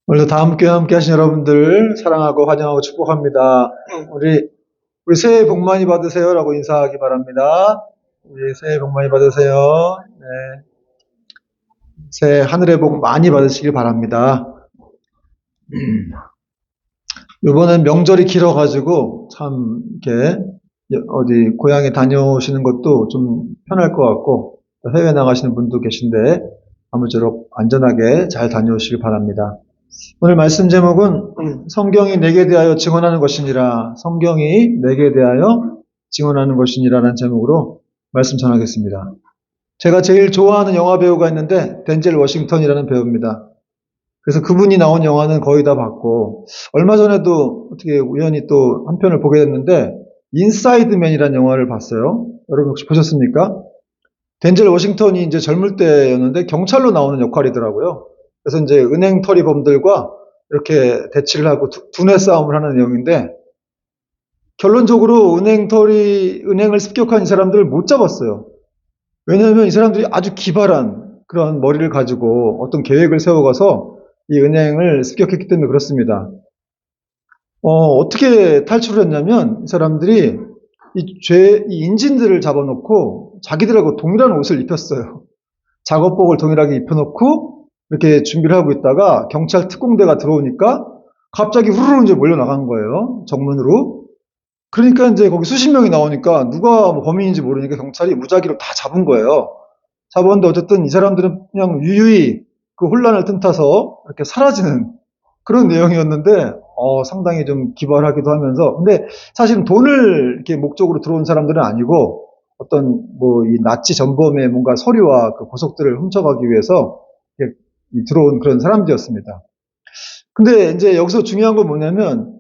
오늘도 다 함께 하신 여러분들 사랑하고 환영하고 축복합니다. 우리 새해 복 많이 받으세요라고 인사하기 바랍니다. 우리 새해 복 많이 받으세요. 네. 새해 하늘의 복 많이 받으시길 바랍니다. 이번엔 명절이 길어가지고 참 이렇게 어디 고향에 다녀오시는 것도 좀 편할 것 같고 해외 나가시는 분도 계신데 아무쪼록 안전하게 잘 다녀오시길 바랍니다. 오늘 말씀 제목은 성경이 내게 대하여 증언하는 것이니라, 성경이 내게 대하여 증언하는 것이니라는 제목으로 말씀 전하겠습니다. 제가 제일 좋아하는 영화 배우가 있는데 덴젤 워싱턴이라는 배우입니다. 그래서 그분이 나온 영화는 거의 다 봤고, 얼마 전에도 어떻게 우연히 또 한 편을 보게 됐는데 인사이드맨이라는 영화를 봤어요. 여러분 혹시 보셨습니까? 덴젤 워싱턴이 이제 젊을 때였는데 경찰로 나오는 역할이더라고요. 그래서 이제 은행 터리범들과 이렇게 대치를 하고 두뇌 싸움을 하는 내용인데, 결론적으로 은행을 습격한 이 사람들을 못 잡았어요. 왜냐하면 이 사람들이 아주 기발한 그런 머리를 가지고 어떤 계획을 세워가서 이 은행을 습격했기 때문에 그렇습니다. 어떻게 탈출을 했냐면 이 사람들이 이 인진들을 잡아놓고 자기들하고 동일한 옷을 입혔어요. 작업복을 동일하게 입혀놓고 이렇게 준비를 하고 있다가 경찰 특공대가 들어오니까 갑자기 후루룩 이제 몰려나간 거예요. 정문으로. 그러니까 이제 거기 수십 명이 나오니까 누가 뭐 범인인지 모르니까 경찰이 무작위로 다 잡은 거예요. 잡았는데 어쨌든 이 사람들은 그냥 유유히 그 혼란을 틈타서 이렇게 사라지는 그런 내용이었는데, 상당히 좀 기발하기도 하면서, 근데 사실은 돈을 이렇게 목적으로 들어온 사람들은 아니고, 어떤, 이 나치 전범의 뭔가 서류와 그 보석들을 훔쳐가기 위해서 들어온 그런 사람들이었습니다. 근데 이제 여기서 중요한 건 뭐냐면,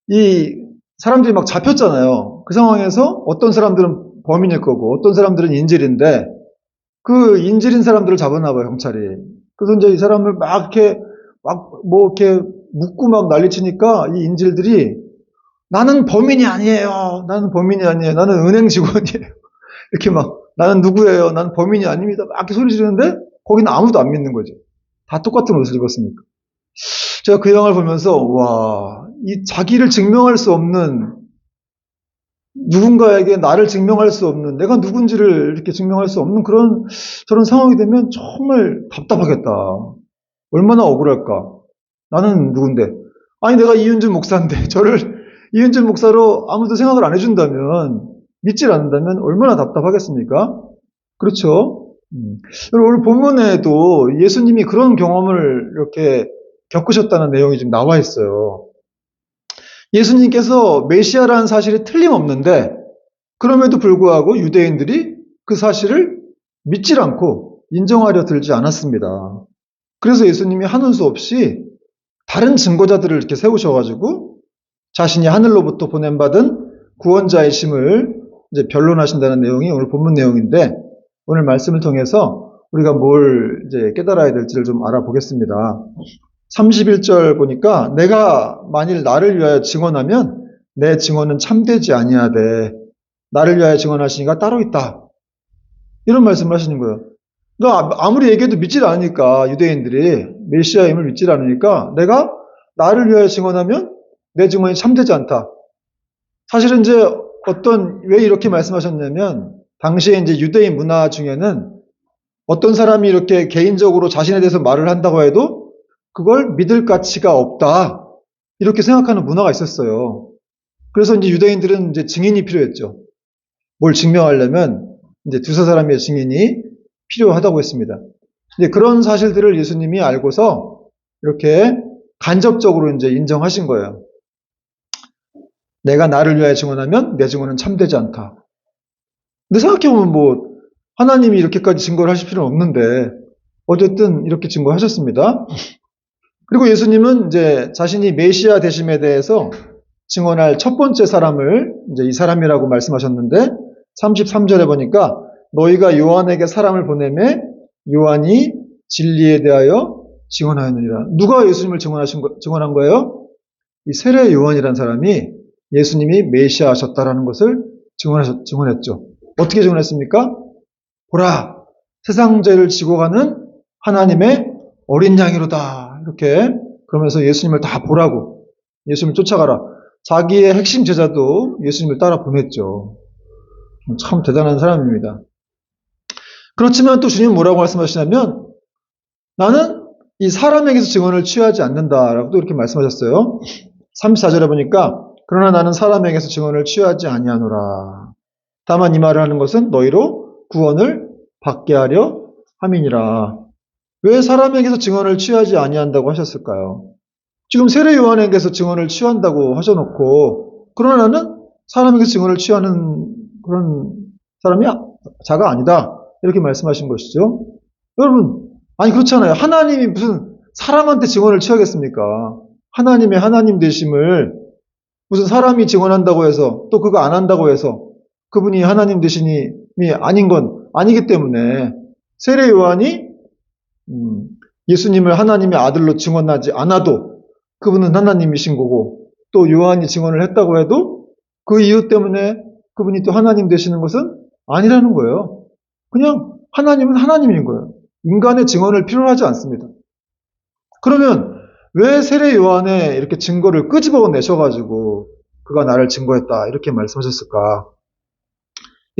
이 사람들이 막 잡혔잖아요. 그 상황에서 어떤 사람들은 범인일 거고, 어떤 사람들은 인질인데, 그 인질인 사람들을 잡았나 봐요, 경찰이. 그래서 이제 이 사람을 이렇게 묻고 막 난리치니까 이 인질들이 나는 범인이 아니에요. 나는 범인이 아니에요. 나는 은행 직원이에요. 이렇게 나는 누구예요. 나는 범인이 아닙니다. 막 이렇게 소리 지르는데 거기는 아무도 안 믿는 거죠. 다 똑같은 옷을 입었으니까. 제가 그 영화를 보면서 와, 이 자기를 증명할 수 없는, 누군가에게 나를 증명할 수 없는, 내가 누군지를 이렇게 증명할 수 없는 저런 상황이 되면 정말 답답하겠다. 얼마나 억울할까. 나는 누군데? 아니, 내가 이윤준 목사인데, 저를 이윤준 목사로 아무도 생각을 안 해준다면, 믿질 않는다면 얼마나 답답하겠습니까? 그렇죠? 오늘 본문에도 예수님이 그런 경험을 이렇게 겪으셨다는 내용이 지금 나와 있어요. 예수님께서 메시아라는 사실이 틀림없는데, 그럼에도 불구하고 유대인들이 그 사실을 믿질 않고 인정하려 들지 않았습니다. 그래서 예수님이 하는 수 없이 다른 증거자들을 이렇게 세우셔가지고 자신이 하늘로부터 보냄받은 구원자의 심을 이제 변론하신다는 내용이 오늘 본문 내용인데, 오늘 말씀을 통해서 우리가 뭘 이제 깨달아야 될지를 좀 알아보겠습니다. 31절 보니까 내가 만일 나를 위하여 증언하면 내 증언은 참되지 아니하되 나를 위하여 증언하시니가 따로 있다. 이런 말씀을 하시는 거예요. 그러니까 아무리 얘기해도 믿질 않으니까, 유대인들이 메시아임을 믿질 않으니까 내가 나를 위하여 증언하면 내 증언이 참되지 않다. 사실은 이제 왜 이렇게 말씀하셨냐면, 당시에 이제 유대인 문화 중에는 어떤 사람이 이렇게 개인적으로 자신에 대해서 말을 한다고 해도 그걸 믿을 가치가 없다, 이렇게 생각하는 문화가 있었어요. 그래서 이제 유대인들은 이제 증인이 필요했죠. 뭘 증명하려면 이제 두세 사람의 증인이 필요하다고 했습니다. 이제 그런 사실들을 예수님이 알고서 이렇게 간접적으로 이제 인정하신 거예요. 내가 나를 위하여 증언하면 내 증언은 참되지 않다. 근데 생각해보면 하나님이 이렇게까지 증거를 하실 필요는 없는데 어쨌든 이렇게 증거하셨습니다. 그리고 예수님은 이제 자신이 메시아 되심에 대해서 증언할 첫 번째 사람을 이제 이 사람이라고 말씀하셨는데, 33절에 보니까 너희가 요한에게 사람을 보내매 요한이 진리에 대하여 증언하였느니라. 누가 예수님을 증언한 거예요? 이 세례 요한이라는 사람이 예수님이 메시아 하셨다라는 것을 증언했죠. 어떻게 증언했습니까? 보라, 세상 죄를 지고 가는 하나님의 어린 양이로다. 이렇게 그러면서 예수님을 다 보라고, 예수님을 쫓아가라. 자기의 핵심 제자도 예수님을 따라 보냈죠. 참 대단한 사람입니다. 그렇지만 또 주님은 뭐라고 말씀하시냐면 나는 이 사람에게서 증언을 취하지 않는다라고 또 이렇게 말씀하셨어요. 34절에 보니까 그러나 나는 사람에게서 증언을 취하지 아니하노라. 다만 이 말을 하는 것은 너희로 구원을 받게 하려 함이니라. 왜 사람에게서 증언을 취하지 아니한다고 하셨을까요? 지금 세례 요한에게서 증언을 취한다고 하셔놓고 그러나 나는 사람에게서 증언을 취하는 그런 사람이 자가 아니다. 이렇게 말씀하신 것이죠. 여러분, 아니 그렇잖아요. 하나님이 무슨 사람한테 증언을 취하겠습니까? 하나님의 하나님 되심을 무슨 사람이 증언한다고 해서 또 그거 안 한다고 해서 그분이 하나님 되심이 아닌 건 아니기 때문에 세례 요한이 예수님을 하나님의 아들로 증언하지 않아도 그분은 하나님이신 거고 또 요한이 증언을 했다고 해도 그 이유 때문에 그분이 또 하나님 되시는 것은 아니라는 거예요. 그냥 하나님은 하나님인 거예요. 인간의 증언을 필요로 하지 않습니다. 그러면 왜 세례 요한에 이렇게 증거를 끄집어내셔가지고 그가 나를 증거했다 이렇게 말씀하셨을까?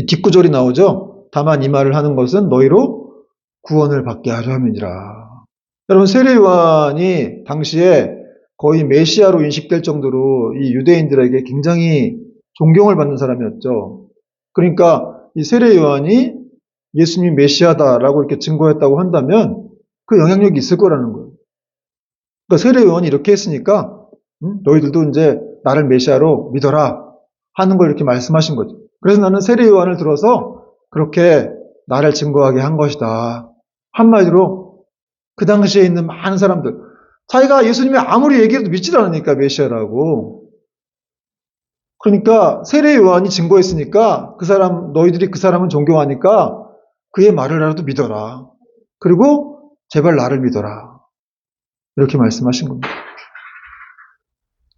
뒷구절이 나오죠. 다만 이 말을 하는 것은 너희로 구원을 받게 하려 함이니라. 여러분 세례 요한이 당시에 거의 메시아로 인식될 정도로 이 유대인들에게 굉장히 존경을 받는 사람이었죠. 그러니까 이 세례 요한이 예수님이 메시아다라고 이렇게 증거했다고 한다면 그 영향력이 있을 거라는 거예요. 그러니까 세례 요한이 이렇게 했으니까 너희들도 이제 나를 메시아로 믿어라 하는 걸 이렇게 말씀하신 거죠. 그래서 나는 세례 요한을 들어서 그렇게 나를 증거하게 한 것이다. 한마디로 그 당시에 있는 많은 사람들 자기가 예수님이 아무리 얘기해도 믿질 않으니까 메시아라고. 그러니까 세례 요한이 증거했으니까 그 사람 너희들이 그 사람은 존경하니까 그의 말을라도 믿어라. 그리고 제발 나를 믿어라. 이렇게 말씀하신 겁니다.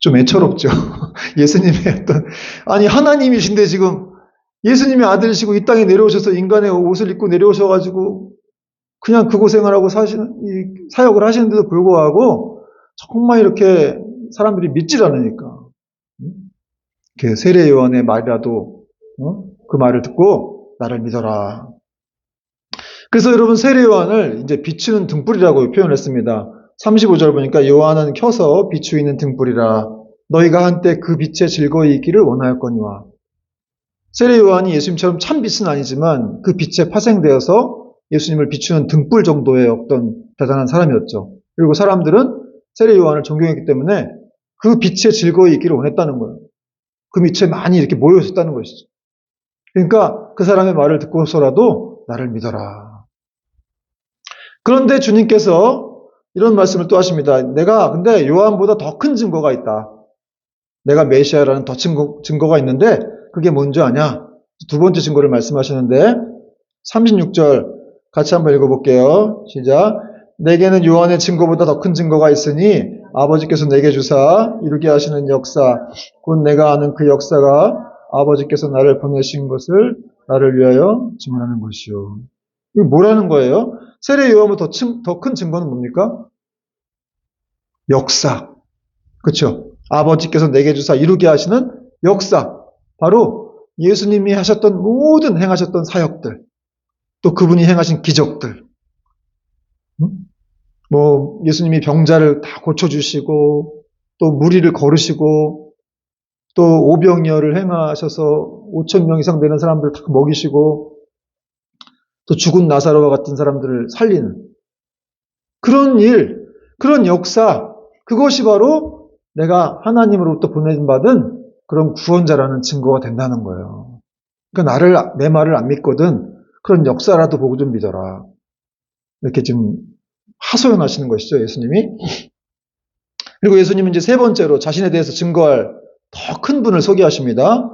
좀 애처롭죠. 예수님의 어떤 아니 하나님이신데 지금 예수님의 아들이시고 이 땅에 내려오셔서 인간의 옷을 입고 내려오셔가지고 그냥 그 고생을 하고 이 사역을 하시는데도 불구하고 정말 이렇게 사람들이 믿질 않으니까 세례 요한의 말이라도 그 말을 듣고 나를 믿어라. 그래서 여러분 세례 요한을 이제 비추는 등불이라고 표현했습니다. 35절 보니까 요한은 켜서 비추이는 등불이라 너희가 한때 그 빛에 즐거이 있기를 원하였거니와. 세례 요한이 예수님처럼 참 빛은 아니지만 그 빛에 파생되어서 예수님을 비추는 등불 정도의 어떤 대단한 사람이었죠. 그리고 사람들은 세례 요한을 존경했기 때문에 그 빛에 즐거이 있기를 원했다는 거예요. 그 빛에 많이 이렇게 모여 있었다는 것이죠. 그러니까 그 사람의 말을 듣고서라도 나를 믿어라. 그런데 주님께서 이런 말씀을 또 하십니다. 내가 근데 요한보다 더 큰 증거가 있다. 내가 메시아라는 더 증거가 있는데 그게 뭔지 아냐? 두 번째 증거를 말씀하시는데 36절 같이 한번 읽어볼게요. 시작. 내게는 요한의 증거보다 더 큰 증거가 있으니 아버지께서 내게 주사 이루게 하시는 역사 곧 내가 아는 그 역사가 아버지께서 나를 보내신 것을 나를 위하여 증언하는 것이요. 이게 뭐라는 거예요? 세례 요한보다 더 큰 증거는 뭡니까? 역사. 그렇죠? 아버지께서 내게 주사 이루게 하시는 역사. 바로 예수님이 하셨던 모든 행하셨던 사역들. 또 그분이 행하신 기적들. 예수님이 병자를 다 고쳐주시고 또 무리를 거르시고 또 오병이어를 행하셔서 5천 명 이상 되는 사람들을 다 먹이시고 또 죽은 나사로와 같은 사람들을 살리는 그런 일, 그런 역사, 그것이 바로 내가 하나님으로부터 보내받은 그런 구원자라는 증거가 된다는 거예요. 그러니까 내 말을 안 믿거든 그런 역사라도 보고 좀 믿어라. 이렇게 지금 하소연하시는 것이죠, 예수님이. 그리고 예수님은 이제 세 번째로 자신에 대해서 증거할 더 큰 분을 소개하십니다.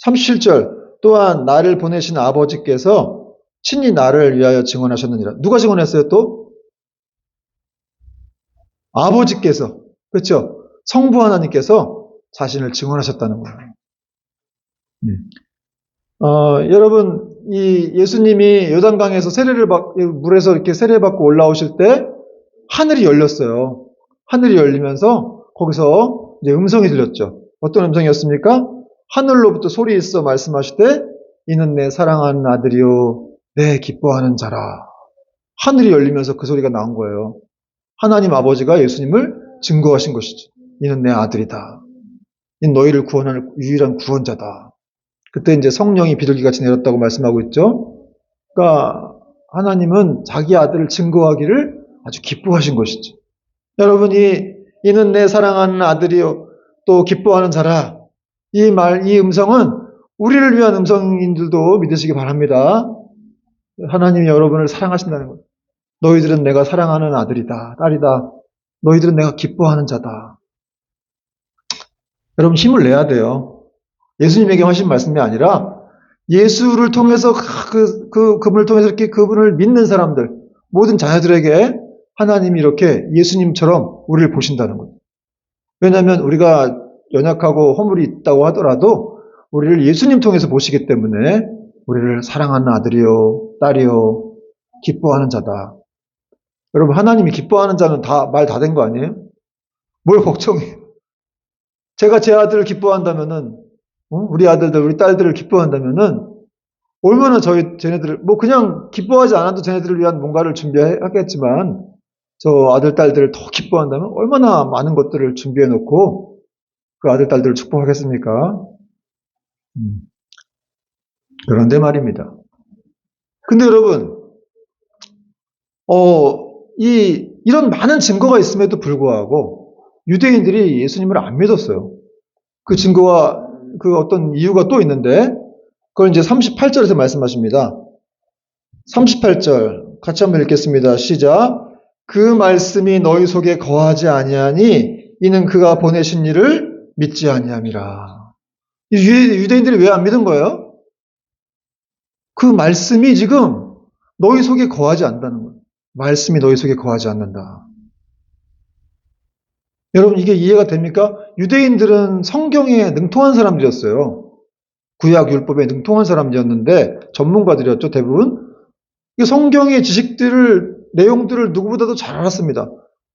37절 또한 나를 보내신 아버지께서 친히 나를 위하여 증언하셨느니라. 누가 증언했어요 또? 아버지께서. 그렇죠? 성부 하나님께서 자신을 증언하셨다는 거예요. 여러분 이 예수님이 요단강에서 물에서 이렇게 세례받고 올라오실 때 하늘이 열렸어요. 하늘이 열리면서 거기서 이제 음성이 들렸죠. 어떤 음성이었습니까? 하늘로부터 소리 있어 말씀하시되 이는 내 사랑하는 아들이요 내 기뻐하는 자라. 하늘이 열리면서 그 소리가 나온 거예요. 하나님 아버지가 예수님을 증거하신 것이죠. 이는 내 아들이다. 이 너희를 구원할 유일한 구원자다. 그때 이제 성령이 비둘기같이 내렸다고 말씀하고 있죠. 그러니까 하나님은 자기 아들을 증거하기를 아주 기뻐하신 것이죠. 여러분이 이는 내 사랑하는 아들이요 또 기뻐하는 자라. 이 음성은 우리를 위한 음성인 줄도 믿으시기 바랍니다. 하나님이 여러분을 사랑하신다는 것. 너희들은 내가 사랑하는 아들이다, 딸이다. 너희들은 내가 기뻐하는 자다. 여러분 힘을 내야 돼요. 예수님에게 하신 말씀이 아니라 예수를 통해서 그분을 통해서 이렇게 그분을 믿는 사람들, 모든 자녀들에게 하나님이 이렇게 예수님처럼 우리를 보신다는 거예요. 왜냐하면 우리가 연약하고 허물이 있다고 하더라도 우리를 예수님 통해서 보시기 때문에 우리를 사랑하는 아들이요, 딸이요, 기뻐하는 자다. 여러분 하나님이 기뻐하는 자는 말 다 된 거 아니에요? 뭘 걱정해요? 제가 제 아들을 기뻐한다면은 우리 아들들, 우리 딸들을 기뻐한다면은 얼마나 쟤네들을 그냥 기뻐하지 않아도 쟤네들을 위한 뭔가를 준비하겠지만 저 아들, 딸들을 더 기뻐한다면 얼마나 많은 것들을 준비해 놓고 그 아들, 딸들을 축복하겠습니까? 그런데 말입니다. 근데 여러분, 이런 많은 증거가 있음에도 불구하고 유대인들이 예수님을 안 믿었어요. 그 증거와 그 어떤 이유가 또 있는데 그걸 이제 38절에서 말씀하십니다. 38절 같이 한번 읽겠습니다. 시작. 그 말씀이 너희 속에 거하지 아니하니 이는 그가 보내신 이를 믿지 아니함이라. 유대인들이 왜 안 믿은 거예요? 그 말씀이 지금 너희 속에 거하지 않는다는 거예요. 말씀이 너희 속에 거하지 않는다. 여러분 이게 이해가 됩니까? 유대인들은 성경에 능통한 사람들이었어요. 구약 율법에 능통한 사람들이었는데 전문가들이었죠. 대부분. 성경의 지식들을 내용들을 누구보다도 잘 알았습니다.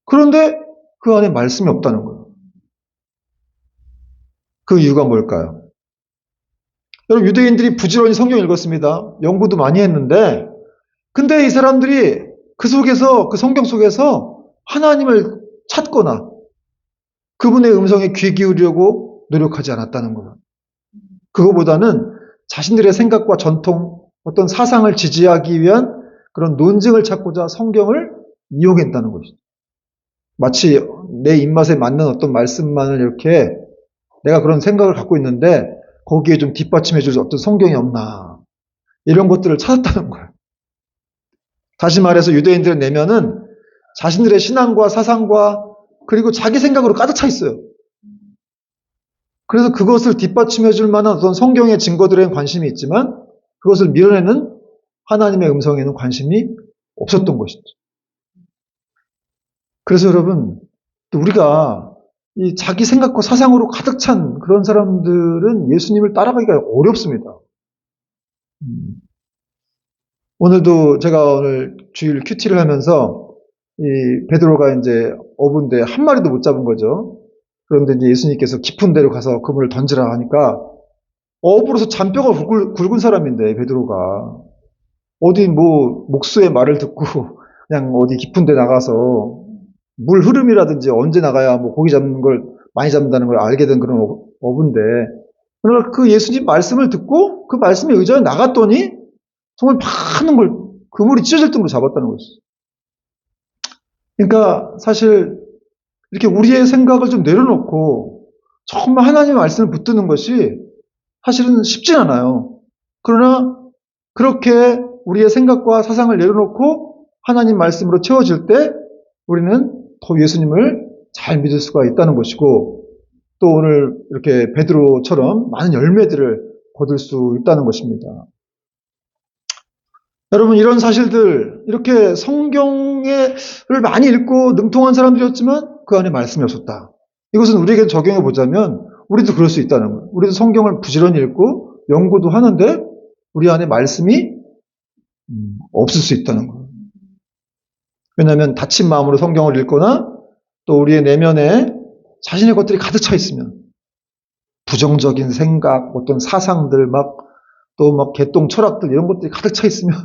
그런데 그 안에 말씀이 없다는 거예요. 그 이유가 뭘까요? 여러분 유대인들이 부지런히 성경 읽었습니다. 연구도 많이 했는데 근데 이 사람들이 그 성경 속에서 하나님을 찾거나 그분의 음성에 귀 기울이려고 노력하지 않았다는 거예요. 그거보다는 자신들의 생각과 전통, 어떤 사상을 지지하기 위한 그런 논증을 찾고자 성경을 이용했다는 것이죠. 마치 내 입맛에 맞는 어떤 말씀만을 이렇게 내가 그런 생각을 갖고 있는데 거기에 좀 뒷받침해줄 어떤 성경이 없나 이런 것들을 찾았다는 거예요. 다시 말해서 유대인들의 내면은 자신들의 신앙과 사상과 그리고 자기 생각으로 가득 차 있어요. 그래서 그것을 뒷받침해줄 만한 어떤 성경의 증거들에는 관심이 있지만 그것을 밀어내는 하나님의 음성에는 관심이 없었던 것이죠. 그래서 여러분 우리가 이 자기 생각과 사상으로 가득 찬 그런 사람들은 예수님을 따라가기가 어렵습니다. 오늘도 제가 오늘 주일 큐티를 하면서 이 베드로가 이제 어부인데 한 마리도 못 잡은 거죠. 그런데 이제 예수님께서 깊은 데로 가서 그물을 던지라 하니까 어부로서 잔뼈가 굵은 사람인데 베드로가 어디 목수의 말을 듣고 그냥 어디 깊은 데 나가서 물 흐름이라든지 언제 나가야 고기 잡는 걸 많이 잡는다는 걸 알게 된 그런 어부인데 그러나 그 예수님 말씀을 듣고 그 말씀에 의존해 나갔더니 정말 많은 걸 그물이 찢어질 정도로 잡았다는 것이죠. 그러니까 사실 이렇게 우리의 생각을 좀 내려놓고 정말 하나님의 말씀을 붙드는 것이 사실은 쉽진 않아요. 그러나 그렇게 우리의 생각과 사상을 내려놓고 하나님 말씀으로 채워질 때 우리는 더 예수님을 잘 믿을 수가 있다는 것이고 또 오늘 이렇게 베드로처럼 많은 열매들을 거둘 수 있다는 것입니다. 여러분 이런 사실들 이렇게 성경을 많이 읽고 능통한 사람들이었지만 그 안에 말씀이 없었다. 이것은 우리에게 적용해 보자면 우리도 그럴 수 있다는 거예요. 우리도 성경을 부지런히 읽고 연구도 하는데 우리 안에 말씀이 없을 수 있다는 거예요. 왜냐하면 다친 마음으로 성경을 읽거나 또 우리의 내면에 자신의 것들이 가득 차 있으면 부정적인 생각, 어떤 사상들 또 개똥 철학들 이런 것들이 가득 차 있으면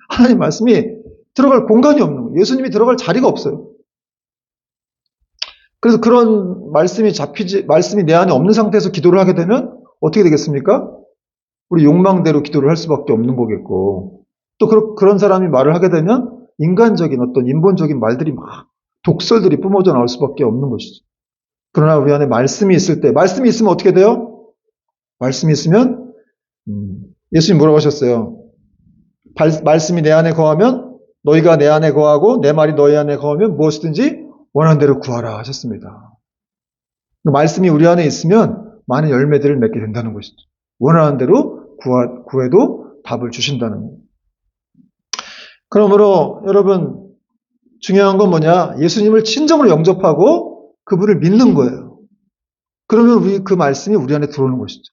하나님 말씀이 들어갈 공간이 없는 거예요. 예수님이 들어갈 자리가 없어요. 그래서 그런 말씀이 내 안에 없는 상태에서 기도를 하게 되면 어떻게 되겠습니까? 우리 욕망대로 기도를 할 수밖에 없는 거겠고, 또 그런 사람이 말을 하게 되면 인간적인 어떤 인본적인 말들이 독설들이 뿜어져 나올 수밖에 없는 것이죠. 그러나 우리 안에 말씀이 있을 때, 말씀이 있으면 어떻게 돼요? 말씀이 있으면 예수님 뭐라고 하셨어요? 말씀이 내 안에 거하면 너희가 내 안에 거하고 내 말이 너희 안에 거하면 무엇이든지 원하는 대로 구하라 하셨습니다. 말씀이 우리 안에 있으면 많은 열매들을 맺게 된다는 것이죠. 원하는 대로 구해도 답을 주신다는 거예요. 그러므로 여러분 중요한 건 뭐냐? 예수님을 친정으로 영접하고 그분을 믿는 거예요. 그러면 그 말씀이 우리 안에 들어오는 것이죠.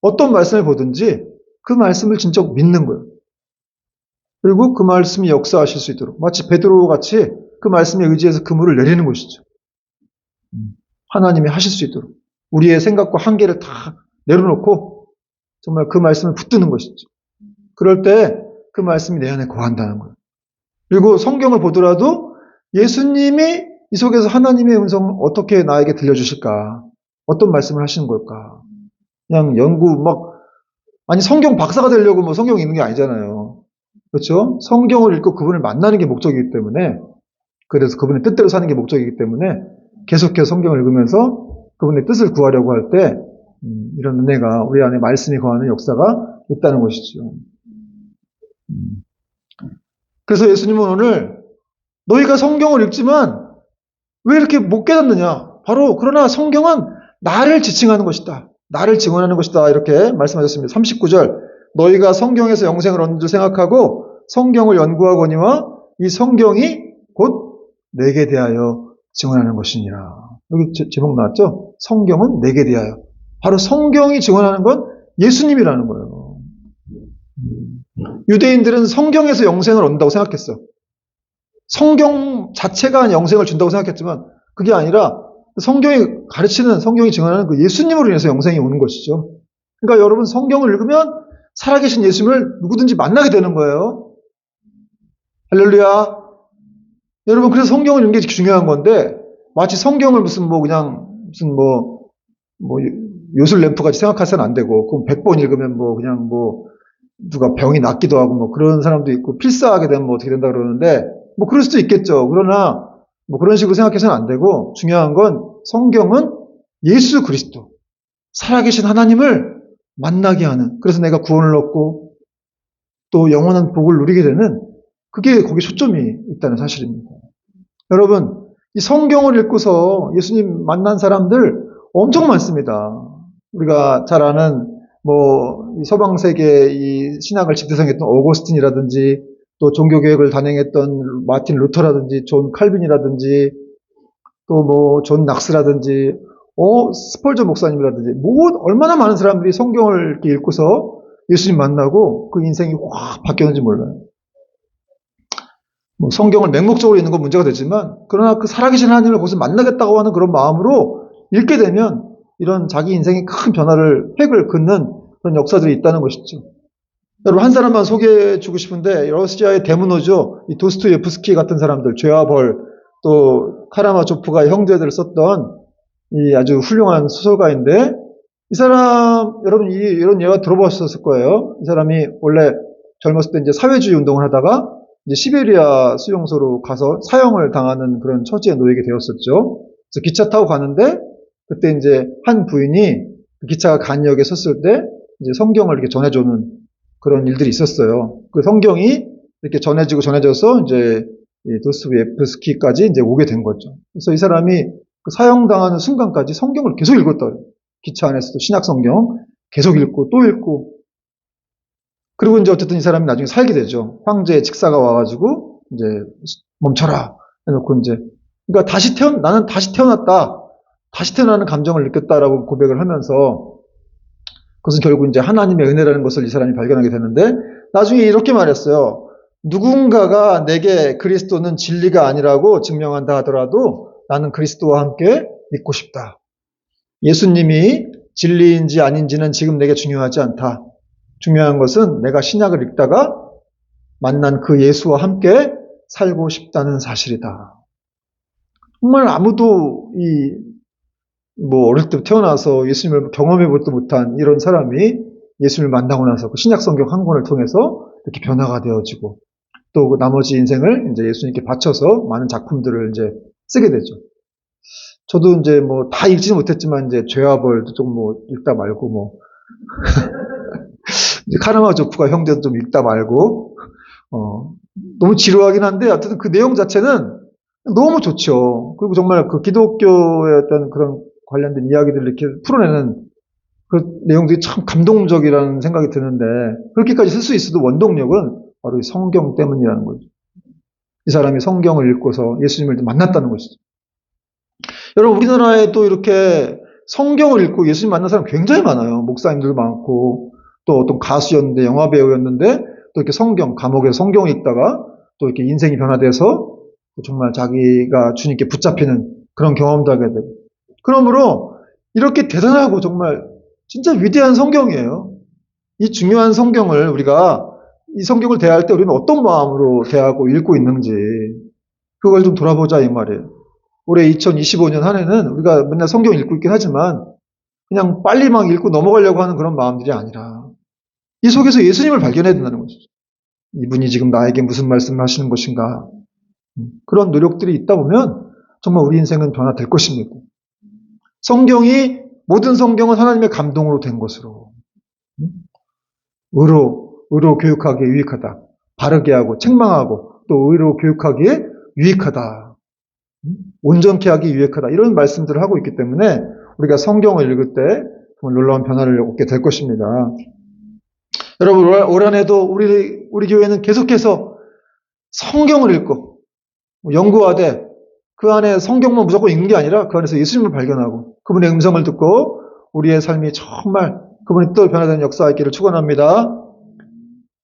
어떤 말씀을 보든지 그 말씀을 진짜 믿는 거예요. 그리고 그 말씀이 역사하실 수 있도록 마치 베드로 같이 그 말씀에 의지해서 그물을 내리는 것이죠. 하나님이 하실 수 있도록 우리의 생각과 한계를 다 내려놓고 정말 그 말씀을 붙드는 것이죠. 그럴 때 그 말씀이 내 안에 거한다는 거예요. 그리고 성경을 보더라도 예수님이 이 속에서 하나님의 음성을 어떻게 나에게 들려주실까? 어떤 말씀을 하시는 걸까? 그냥 아니 성경 박사가 되려고 성경 읽는 게 아니잖아요. 그렇죠? 성경을 읽고 그분을 만나는 게 목적이기 때문에, 그래서 그분의 뜻대로 사는 게 목적이기 때문에 계속해서 성경을 읽으면서 그분의 뜻을 구하려고 할 때 이런 은혜가 우리 안에 말씀이 거하는 역사가 있다는 것이죠. 그래서 예수님은 오늘 너희가 성경을 읽지만 왜 이렇게 못 깨닫느냐? 바로 그러나 성경은 나를 지칭하는 것이다. 나를 증언하는 것이다. 이렇게 말씀하셨습니다. 39절 너희가 성경에서 영생을 얻는 줄 생각하고 성경을 연구하거니와 이 성경이 곧 내게 대하여 증언하는 것이니라. 여기 제목 나왔죠? 성경은 내게 대하여. 바로 성경이 증언하는 건 예수님이라는 거예요. 유대인들은 성경에서 영생을 얻는다고 생각했어. 성경 자체가 영생을 준다고 생각했지만 그게 아니라 성경이 가르치는, 성경이 증언하는 그 예수님으로 인해서 영생이 오는 것이죠. 그러니까 여러분 성경을 읽으면 살아계신 예수님을 누구든지 만나게 되는 거예요. 할렐루야. 여러분 그래서 성경을 읽는 게 중요한 건데 마치 성경을 요술 램프 같이 생각해서는 안 되고 그럼 100번 읽으면 누가 병이 낫기도 하고 그런 사람도 있고 필사하게 되면 어떻게 된다 그러는데 그럴 수도 있겠죠. 그러나 그런 식으로 생각해서는 안 되고 중요한 건 성경은 예수 그리스도 살아계신 하나님을 만나게 하는, 그래서 내가 구원을 얻고 또 영원한 복을 누리게 되는, 그게 거기 초점이 있다는 사실입니다. 여러분 이 성경을 읽고서 예수님 만난 사람들 엄청 많습니다. 우리가 잘 아는 이 서방 세계 이 신학을 집대성했던 오거스틴이라든지 또 종교개혁을 단행했던 마틴 루터라든지 존 칼빈이라든지 또 존 낙스라든지 스펄전 목사님이라든지 얼마나 많은 사람들이 성경을 이렇게 읽고서 예수님 만나고 그 인생이 확 바뀌었는지 몰라요. 성경을 맹목적으로 읽는 건 문제가 되지만 그러나 그 살아계신 하나님을 거기서 만나겠다고 하는 그런 마음으로 읽게 되면 이런 자기 인생의 큰 획을 긋는 그런 역사들이 있다는 것이죠. 여러분 한 사람만 소개해 주고 싶은데 러시아의 대문호죠. 이 도스토예프스키 같은 사람들, 죄와 벌, 또 카라마조프가 형제들을 썼던 이 아주 훌륭한 소설가인데 이 사람 여러분 이런 예화 들어보셨을 거예요. 이 사람이 원래 젊었을 때 이제 사회주의 운동을 하다가 이제 시베리아 수용소로 가서 사형을 당하는 그런 처지에 놓이게 되었었죠. 그래서 기차 타고 가는데 그때 이제 한 부인이 기차가 간 역에 섰을 때 이제 성경을 이렇게 전해주는 그런 일들이 있었어요. 그 성경이 이렇게 전해져서 이제 도스토예프스키까지 이제 오게 된 거죠. 그래서 이 사람이 그 사형당하는 순간까지 성경을 계속 읽었다. 기차 안에서도 신약 성경 계속 읽고 또 읽고. 그리고 이제 어쨌든 이 사람이 나중에 살게 되죠. 황제의 직사가 와가지고 이제 멈춰라 해놓고 이제 그러니까 나는 다시 태어났다. 다시 태어나는 감정을 느꼈다라고 고백을 하면서 그것은 결국 이제 하나님의 은혜라는 것을 이 사람이 발견하게 되는데 나중에 이렇게 말했어요. 누군가가 내게 그리스도는 진리가 아니라고 증명한다 하더라도 나는 그리스도와 함께 있고 싶다. 예수님이 진리인지 아닌지는 지금 내게 중요하지 않다. 중요한 것은 내가 신약을 읽다가 만난 그 예수와 함께 살고 싶다는 사실이다. 정말 아무도 어릴 때 태어나서 예수님을 경험해보지도 못한 이런 사람이 예수님을 만나고 나서 그 신약 성경 한 권을 통해서 이렇게 변화가 되어지고 또 그 나머지 인생을 이제 예수님께 바쳐서 많은 작품들을 이제 쓰게 되죠. 저도 이제 다 읽지는 못했지만 이제 죄와 벌도 좀 읽다 말고 이제 카라마조프가 형제도 좀 읽다 말고 너무 지루하긴 한데 어쨌든 그 내용 자체는 너무 좋죠. 그리고 정말 그 기독교의 어떤 그런 관련된 이야기들을 이렇게 풀어내는 그 내용들이 참 감동적이라는 생각이 드는데 그렇게까지 쓸 수 있어도 원동력은 바로 이 성경 때문이라는 거죠. 이 사람이 성경을 읽고서 예수님을 만났다는 것이죠. 여러분 우리나라에도 이렇게 성경을 읽고 예수님 만난 사람 굉장히 많아요. 목사님들도 많고 또 어떤 가수였는데 영화배우였는데 또 이렇게 감옥에서 성경을 읽다가 또 이렇게 인생이 변화돼서 정말 자기가 주님께 붙잡히는 그런 경험도 하게 되고 그러므로 이렇게 대단하고 정말 진짜 위대한 성경이에요. 이 중요한 성경을 우리가 이 성경을 대할 때 우리는 어떤 마음으로 대하고 읽고 있는지 그걸 좀 돌아보자 이 말이에요. 올해 2025년 한 해는 우리가 맨날 성경 읽고 있긴 하지만 그냥 빨리 막 읽고 넘어가려고 하는 그런 마음들이 아니라 이 속에서 예수님을 발견해야 된다는 거죠. 이분이 지금 나에게 무슨 말씀을 하시는 것인가. 그런 노력들이 있다 보면 정말 우리 인생은 변화될 것입니다. 모든 성경은 하나님의 감동으로 된 것으로 의로 교육하기에 유익하다. 바르게 하고 책망하고 또 의로 교육하기에 유익하다. 온전케 하기 유익하다. 이런 말씀들을 하고 있기 때문에 우리가 성경을 읽을 때 정말 놀라운 변화를 얻게 될 것입니다. 여러분 올 한 해도 우리 교회는 계속해서 성경을 읽고 연구하되 그 안에 성경만 무조건 읽는 게 아니라 그 안에서 예수님을 발견하고 그분의 음성을 듣고 우리의 삶이 정말 그분이 또 변화되는 역사가 있기를 축원합니다.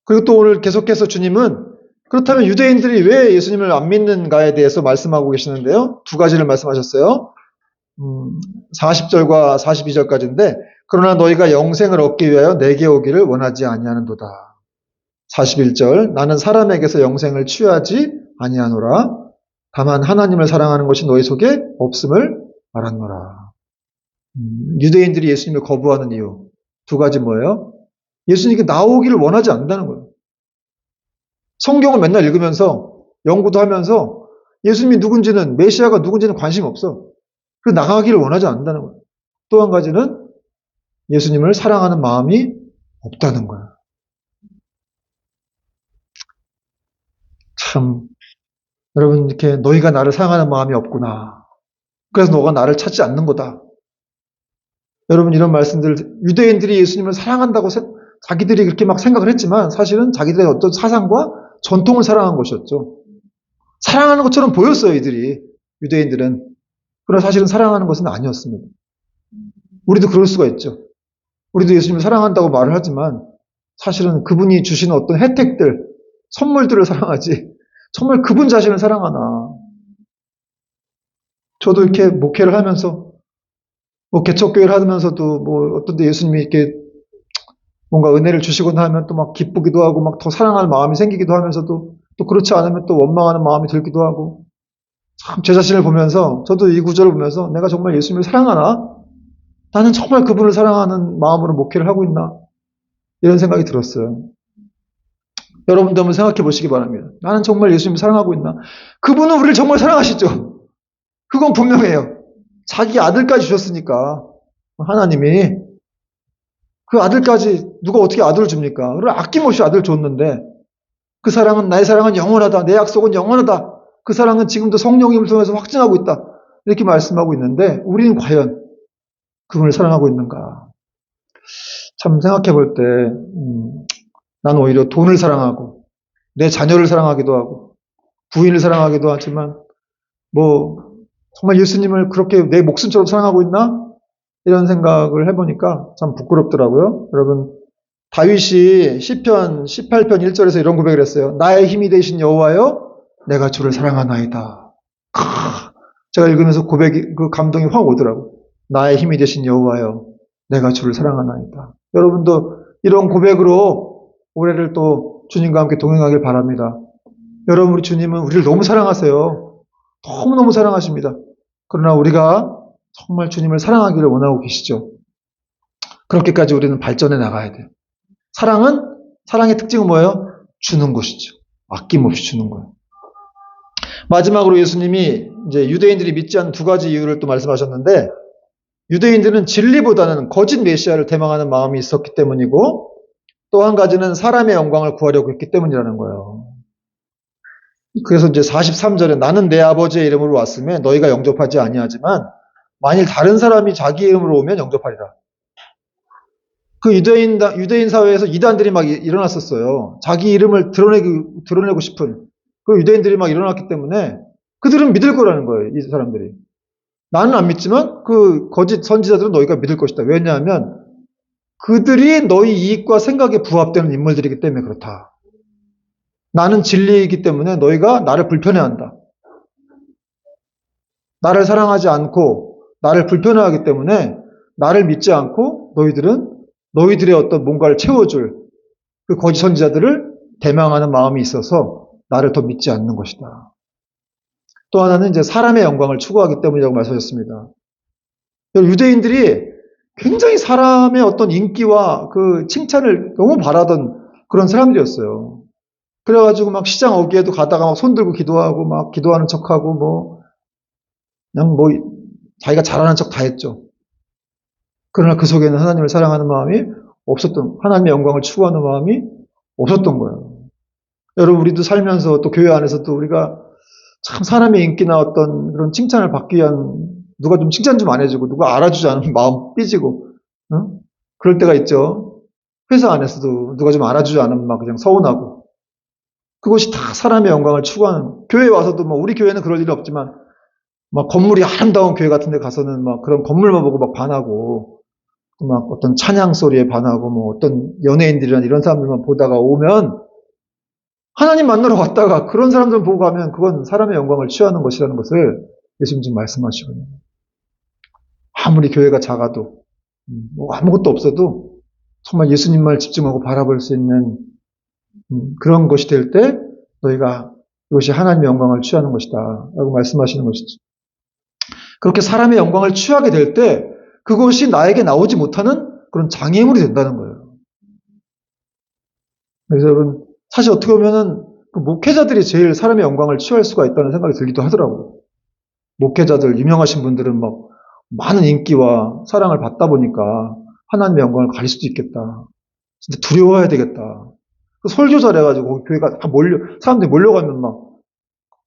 그리고 또 오늘 계속해서 주님은 그렇다면 유대인들이 왜 예수님을 안 믿는가에 대해서 말씀하고 계시는데요. 두 가지를 말씀하셨어요. 40절과 42절까지인데 그러나 너희가 영생을 얻기 위하여 내게 오기를 원하지 아니하는도다. 41절 나는 사람에게서 영생을 취하지 아니하노라. 다만 하나님을 사랑하는 것이 너희 속에 없음을 알았노라. 유대인들이 예수님을 거부하는 이유 두 가지 뭐예요? 예수님께 나오기를 원하지 않는다는 거예요. 성경을 맨날 읽으면서 연구도 하면서 예수님이 누군지는 메시아가 누군지는 관심 없어. 그 나가기를 원하지 않는다는 거예요. 또 한 가지는 예수님을 사랑하는 마음이 없다는 거예요. 참 여러분 이렇게 너희가 나를 사랑하는 마음이 없구나. 그래서 너가 나를 찾지 않는 거다. 여러분 이런 말씀들 유대인들이 예수님을 사랑한다고 자기들이 그렇게 막 생각을 했지만 사실은 자기들의 어떤 사상과 전통을 사랑한 것이었죠. 사랑하는 것처럼 보였어요 이들이 유대인들은. 그러나 사실은 사랑하는 것은 아니었습니다. 우리도 그럴 수가 있죠. 우리도 예수님을 사랑한다고 말을 하지만 사실은 그분이 주시는 어떤 혜택들, 선물들을 사랑하지 정말 그분 자신을 사랑하나. 저도 이렇게 목회를 하면서 개척교회를 하면서도 어떤 데 예수님이 이렇게 뭔가 은혜를 주시거나 하면 또 막 기쁘기도 하고 막 더 사랑하는 마음이 생기기도 하면서도 또 그렇지 않으면 또 원망하는 마음이 들기도 하고 참 제 자신을 보면서 저도 이 구절을 보면서 내가 정말 예수님을 사랑하나? 나는 정말 그분을 사랑하는 마음으로 목회를 하고 있나? 이런 생각이 들었어요. 여러분도 한번 생각해 보시기 바랍니다. 나는 정말 예수님을 사랑하고 있나? 그분은 우리를 정말 사랑하시죠. 그건 분명해요. 자기 아들까지 주셨으니까 하나님이 그 아들까지 누가 어떻게 아들을 줍니까? 그걸 아낌없이 아들을 줬는데 그 사랑은 나의 사랑은 영원하다. 내 약속은 영원하다. 그 사랑은 지금도 성령님을 통해서 확증하고 있다. 이렇게 말씀하고 있는데 우리는 과연 그분을 사랑하고 있는가? 참 생각해 볼 때 난 오히려 돈을 사랑하고 내 자녀를 사랑하기도 하고 부인을 사랑하기도 하지만 정말 예수님을 그렇게 내 목숨처럼 사랑하고 있나? 이런 생각을 해보니까 참 부끄럽더라고요. 여러분 다윗이 시편 18편 1절에서 이런 고백을 했어요. 나의 힘이 되신 여호와여 내가 주를 사랑하나이다. 제가 읽으면서 그 감동이 확 오더라고요. 나의 힘이 되신 여호와여, 내가 주를 사랑하나이다. 여러분도 이런 고백으로 올해를 또 주님과 함께 동행하길 바랍니다. 여러분, 우리 주님은 우리를 너무 사랑하세요. 너무너무 사랑하십니다. 그러나 우리가 정말 주님을 사랑하기를 원하고 계시죠. 그렇게까지 우리는 발전해 나가야 돼요. 사랑의 특징은 뭐예요? 주는 것이죠. 아낌없이 주는 거예요. 마지막으로 예수님이 이제 유대인들이 믿지 않는 두 가지 이유를 또 말씀하셨는데, 유대인들은 진리보다는 거짓 메시아를 대망하는 마음이 있었기 때문이고, 또 한 가지는 사람의 영광을 구하려고 했기 때문이라는 거예요. 그래서 이제 43절에 나는 내 아버지의 이름으로 왔음에 너희가 영접하지 아니하지만 만일 다른 사람이 자기 이름으로 오면 영접하리라. 그 유대인 사회에서 이단들이 막 일어났었어요. 자기 이름을 드러내고 싶은 그 유대인들이 막 일어났기 때문에 그들은 믿을 거라는 거예요. 이 사람들이. 나는 안 믿지만 그 거짓 선지자들은 너희가 믿을 것이다. 왜냐하면 그들이 너희 이익과 생각에 부합되는 인물들이기 때문에 그렇다. 나는 진리이기 때문에 너희가 나를 불편해한다. 나를 사랑하지 않고 나를 불편해하기 때문에 나를 믿지 않고 너희들의 어떤 뭔가를 채워줄 그 거짓 선지자들을 대망하는 마음이 있어서 나를 더 믿지 않는 것이다. 또 하나는 이제 사람의 영광을 추구하기 때문이라고 말씀하셨습니다. 유대인들이 굉장히 사람의 어떤 인기와 그 칭찬을 너무 바라던 그런 사람들이었어요. 그래가지고 막 시장 어귀에도 가다가 막 손들고 기도하고 막 기도하는 척하고 그냥 자기가 잘하는 척 다 했죠. 그러나 그 속에는 하나님을 사랑하는 마음이 하나님의 영광을 추구하는 마음이 없었던 거예요. 여러분, 우리도 살면서 또 교회 안에서도 우리가 참 사람의 인기나 어떤 그런 칭찬을 받기 위한 누가 좀 칭찬 좀 안 해주고 누가 알아주지 않으면 마음 삐지고 그럴 때가 있죠. 회사 안에서도 누가 좀 알아주지 않으면 막 그냥 서운하고 그것이 다 사람의 영광을 추구하는 교회에 와서도 우리 교회는 그럴 일이 없지만 막 건물이 아름다운 교회 같은 데 가서는 막 그런 건물만 보고 막 반하고 막 어떤 찬양 소리에 반하고 어떤 연예인들이나 이런 사람들만 보다가 오면 하나님 만나러 왔다가 그런 사람들 보고 가면 그건 사람의 영광을 취하는 것이라는 것을 예수님 지금 말씀하시거든요. 아무리 교회가 작아도 아무것도 없어도 정말 예수님만 집중하고 바라볼 수 있는 그런 것이 될 때 너희가 이것이 하나님의 영광을 취하는 것이다 라고 말씀하시는 것이죠. 그렇게 사람의 영광을 취하게 될 때 그것이 나에게 나오지 못하는 그런 장애물이 된다는 거예요. 그래서 여러분, 사실 어떻게 보면은 그 목회자들이 제일 사람의 영광을 취할 수가 있다는 생각이 들기도 하더라고요. 목회자들, 유명하신 분들은 막 많은 인기와 사랑을 받다 보니까 하나님의 영광을 가릴 수도 있겠다. 진짜 두려워해야 되겠다. 설교 잘해가지고 교회가 다 사람들이 몰려가면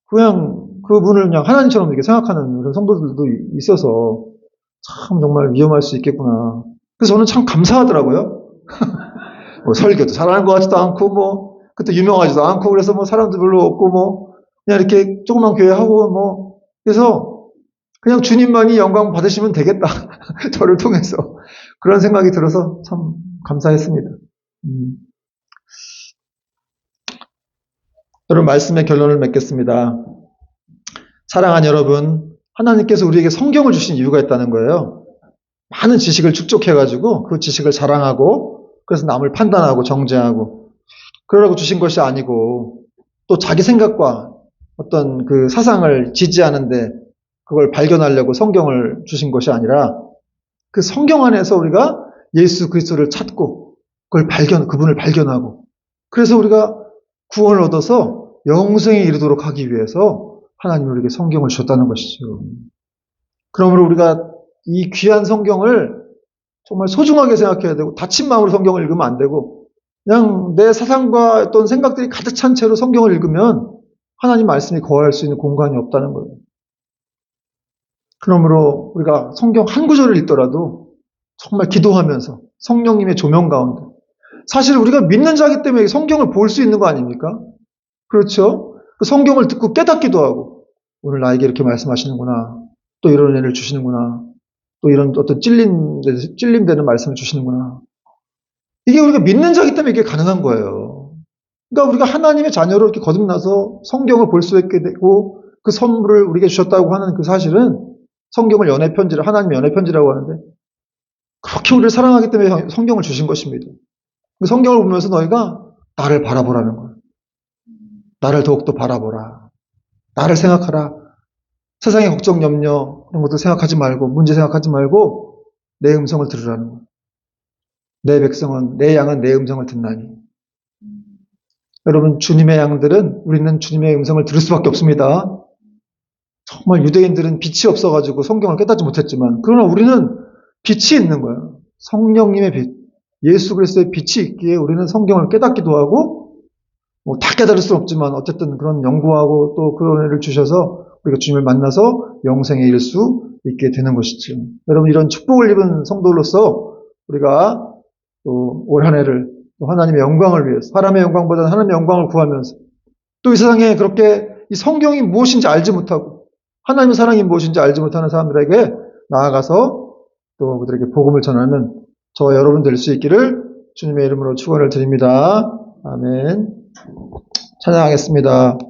그냥 그분을 그냥 하나님처럼 이렇게 생각하는 그런 성도들도 있어서 참 정말 위험할 수 있겠구나. 그래서 저는 참 감사하더라고요. 설교도 잘하는 것 같지도 않고 그때 유명하지도 않고 그래서 사람도 별로 없고 그냥 이렇게 조그만 교회 하고 그래서 그냥 주님만이 영광 받으시면 되겠다. 저를 통해서 그런 생각이 들어서 참 감사했습니다. 여러분, 말씀의 결론을 맺겠습니다. 사랑하는 여러분, 하나님께서 우리에게 성경을 주신 이유가 있다는 거예요. 많은 지식을 축적해가지고 그 지식을 자랑하고 그래서 남을 판단하고 정죄하고 그러라고 주신 것이 아니고 또 자기 생각과 어떤 그 사상을 지지하는데 그걸 발견하려고 성경을 주신 것이 아니라 그 성경 안에서 우리가 예수 그리스도를 찾고 그분을 발견하고 그래서 우리가 구원을 얻어서 영생에 이르도록 하기 위해서 하나님이 우리에게 성경을 주셨다는 것이죠. 그러므로 우리가 이 귀한 성경을 정말 소중하게 생각해야 되고 다친 마음으로 성경을 읽으면 안 되고 그냥 내 사상과 어떤 생각들이 가득 찬 채로 성경을 읽으면 하나님 말씀이 거할 수 있는 공간이 없다는 거예요. 그러므로 우리가 성경 한 구절을 읽더라도 정말 기도하면서 성령님의 조명 가운데 사실 우리가 믿는 자이기 때문에 성경을 볼 수 있는 거 아닙니까? 그렇죠? 그 성경을 듣고 깨닫기도 하고 오늘 나에게 이렇게 말씀하시는구나. 또 이런 은혜를 주시는구나. 또 이런 어떤 찔림되는 말씀을 주시는구나. 이게 우리가 믿는 자이기 때문에 이게 가능한 거예요. 그러니까 우리가 하나님의 자녀로 이렇게 거듭나서 성경을 볼 수 있게 되고 그 선물을 우리에게 주셨다고 하는 그 사실은 성경을 연애 편지를 하나님의 연애 편지라고 하는데 그렇게 우리를 사랑하기 때문에 성경을 주신 것입니다. 그 성경을 보면서 너희가 나를 바라보라는 거예요. 나를 더욱더 바라보라. 나를 생각하라. 세상의 걱정, 염려 그런 것도 생각하지 말고 문제 생각하지 말고 내 음성을 들으라는 거예요. 내 양은 내 음성을 듣나니. 여러분 주님의 양들은 우리는 주님의 음성을 들을 수밖에 없습니다. 정말 유대인들은 빛이 없어가지고 성경을 깨닫지 못했지만 그러나 우리는 빛이 있는 거예요. 성령님의 빛, 예수 그리스도의 빛이 있기에 우리는 성경을 깨닫기도 하고 다 깨달을 수는 없지만 어쨌든 그런 연구하고 또 그런 애를 주셔서 우리가 주님을 만나서 영생에 이를 수 있게 되는 것이죠. 여러분 이런 축복을 입은 성도로서 우리가 또 올 한 해를 또 하나님의 영광을 위해서 사람의 영광보다는 하나님의 영광을 구하면서 또 이 세상에 그렇게 이 성경이 무엇인지 알지 못하고 하나님의 사랑이 무엇인지 알지 못하는 사람들에게 나아가서 또 그들에게 복음을 전하는 저와 여러분 될 수 있기를 주님의 이름으로 축원을 드립니다. 아멘. 찬양하겠습니다.